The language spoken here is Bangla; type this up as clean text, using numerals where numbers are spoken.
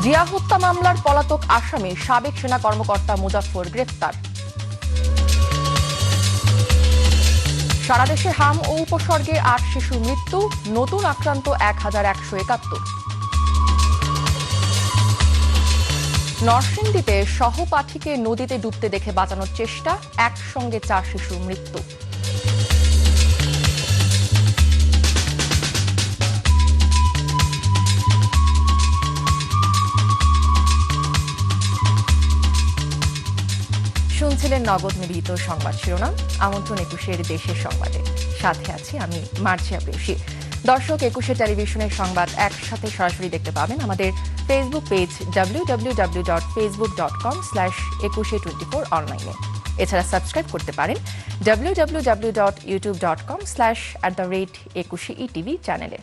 জিয়া হত্যা মামলার পলাতক আসামি সাবেক সেনা কর্মকর্তা মুজাফফর গ্রেফতার। সারা দেশে হাম ও উপসর্গে ৮ শিশুর মৃত্যু, নতুন আক্রান্ত ১,১৭১। নরসিংদীতে সহপাঠীকে নদীতে ডুবতে দেখে বাঁচানোর চেষ্টা, একসঙ্গে ৪ শিশুর মৃত্যু। শুনছিলেন নগদ নিবেদিত সংবাদ শিরোনাম। আমন্ত্রণ ২১-এর দেশের সংবাদে, সাথে আছি আমি মার্জিয়া প্রেয়সী। দর্শক, ২১ টেলিভিশনের সংবাদ একসাথে সরাসরি দেখতে পাবেন আমাদের ফেসবুক পেজ www.facebook.com/2124 অনলাইনে। এছাড়া সাবস্ক্রাইব করতে পারেন www.youtube.com/@21etv চ্যানেলে।